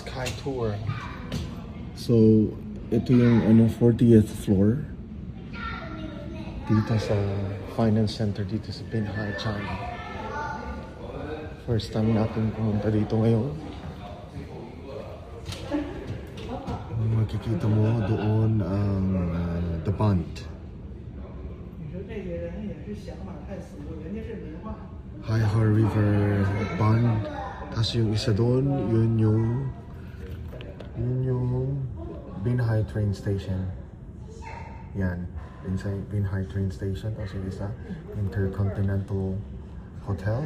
Sky Tour. So, ito yung 40th floor dito sa finance center dito sa Binhai, China. First time natin pumunta dito ngayon. Makikita mo doon ang The Bund. Haihai River Bund. Tapos yung isa doon, yun yung Binhai train station. Yan, inside Binhai train station. Tapos yung isa, Intercontinental Hotel.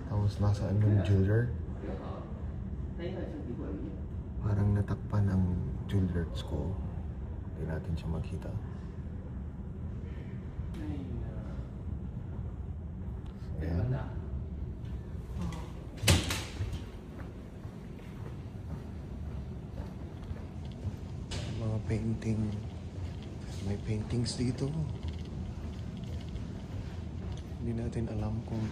Tapos nasaan yung Juilliard. Parang natakpan ang Juilliard ko. Hindi natin siya makita. So, yan. Mga painting. May paintings dito. Hindi natin alam kung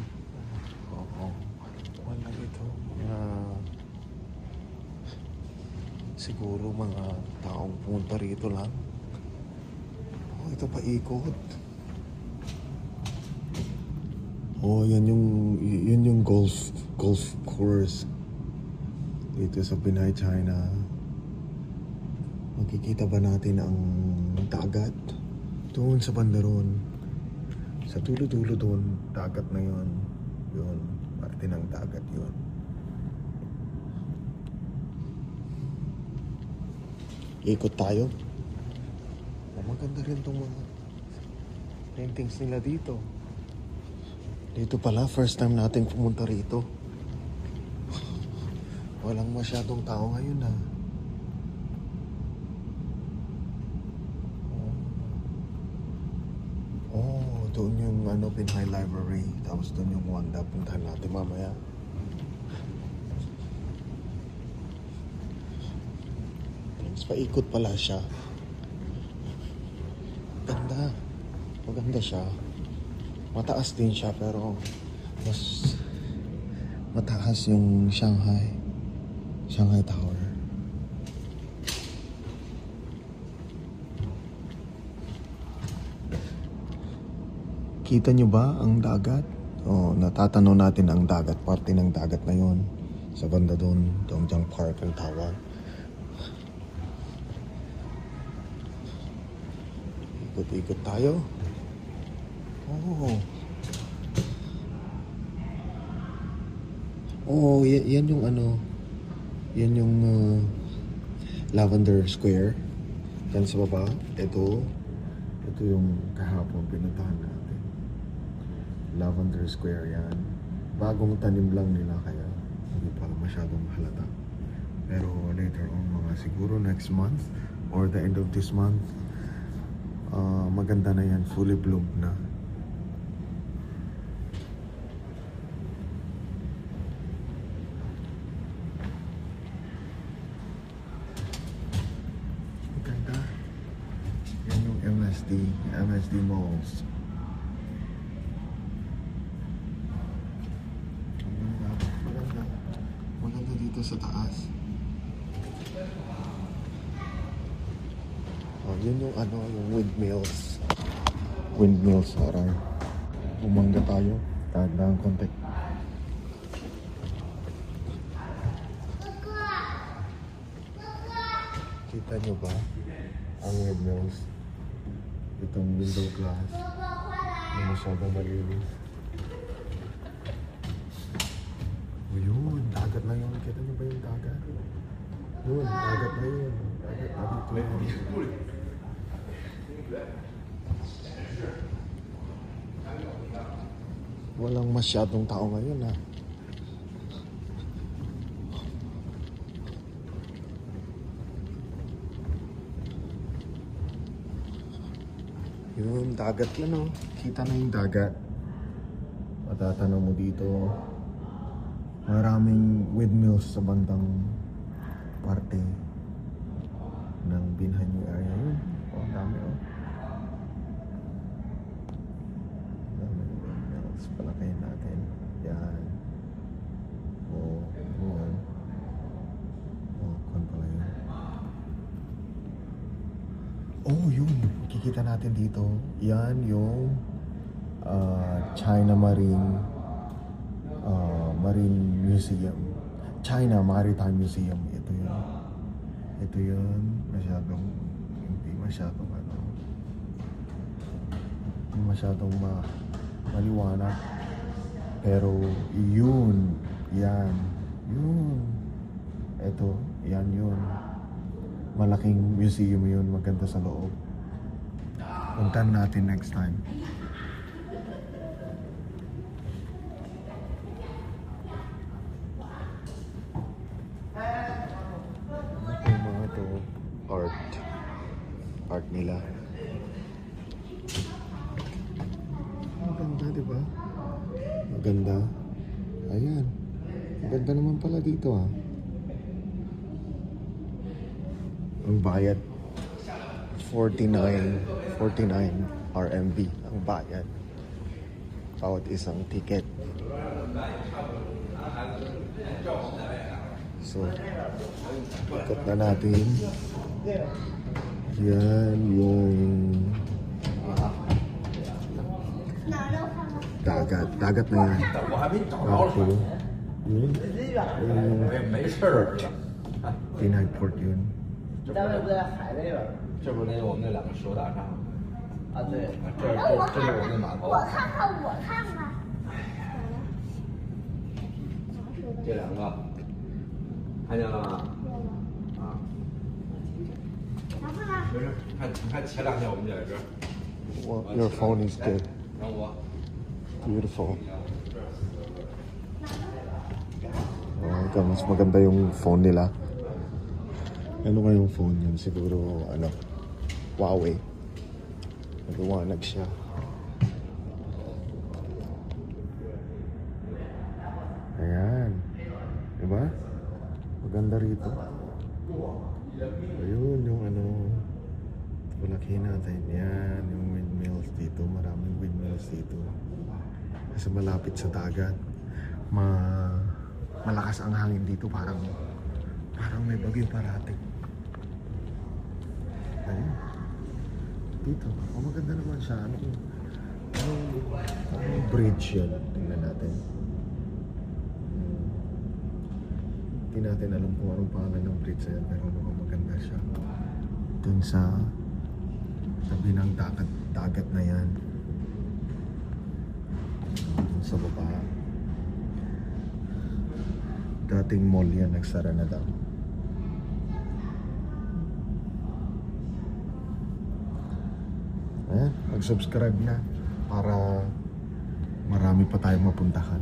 wala ito. Siguro mga taong pumunta rito lang. Ito pa ikot. Yun yung golf course dito sa Binhai, China. Makikita ba natin ang dagat? Doon sa bandaron. Sa dulo-dulo doon, dagat na yun. Yun, parte ng dagat yun. Ikot tayo. Maganda rin itong mga paintings nila dito. Dito pala, first time natin pumunta rito. Walang masyadong tao ngayon ha. Doon yung Binhai Library. Tapos doon yung Wanda. Puntahan natin mamaya. Tapos paikot pala siya. Ganda. Maganda siya. Mataas din siya pero mas mataas yung Shanghai Tower. Kita nyo ba ang dagat? Natatanaw natin ang dagat. Parte ng dagat na yon. Sa banda doon, Dongjiang Park ang tawag. Ikot-ikot tayo. Yan yung yan yung Lavender Square. Yan sa baba. Ito yung kahapon pinuntahan natin. Lavender Square yan. Bagong tanim lang nila kaya hindi pa masyadong halata. Pero later on, mga siguro next month or the end of this month, maganda na yan, fully bloomed na. Maganda. Yan yung MSD Malls. Maganda dito sa taas. Yun yung yung windmills. Windmills, aray. Umangga tayo. Tandaan konti. Kita nyo ba ang windmills? Itong window glass. Hindi masyadong malinis. Yun, dagat na yun. Kita nyo ba yung dagat? Yun, dagat na yun. Dagat na dito. Walang masyadong tao ngayon ha. Yun, dagat yan oh. Kita na yung dagat. Matatanaw mo dito. Maraming windmills sa bandang parte ng Binhai New area yun. Ang dami oh. Palakayin natin. Yan. Yan. Oh, yun. Kikita natin dito. Yan yung China Marine Museum. China Maritime Museum. Ito yun. Ito yun. Hindi masyadong hindi masyadong maliwanag. Pero yun. Yan. Yun. Ito. Yan yun. Malaking museum yun, maganda sa loob. Puntahan natin next time. Yung mga to, art nila. Maganda, di ba? Maganda. Ayan. Maganda naman pala dito, ha. Ang bayad 49 RMB ang bayad bawat isang ticket. So ikot na natin. Yan yung dagat na yan. Tapos yun yung port. Pinay Port yun. 单位不在海那边儿，这不是我们那两个手打上啊，对，这是我们的码头，我看看，我看看。这两个看见了吗？啊，然后呢？没事，你看前两天我们在这儿， Well, your phone is good. 然后我 Beautiful. Oh, mas maganda yung phone nila. Ano kayong phone yun? Siguro, Huawei. Naliwanag siya. Ayan. Diba? Maganda rito. Ayun, yung Tulakhin natin. Yan, yung windmills dito. Maraming windmills dito. Kasi malapit sa dagat. Malakas ang hangin dito. Parang may bagyo parati. Ayun. Dito. Oh, maganda naman siya. Anong bridge yan? Tingnan natin. Hindi natin alam kung anong pangalan ng bridge yan. Pero mukhang maganda siya. Dun sa tabi ng dagat na yan. Dun sa baba. Dating mall yan. Nagsara na daw. Mag-subscribe na para marami pa tayong mapuntahan.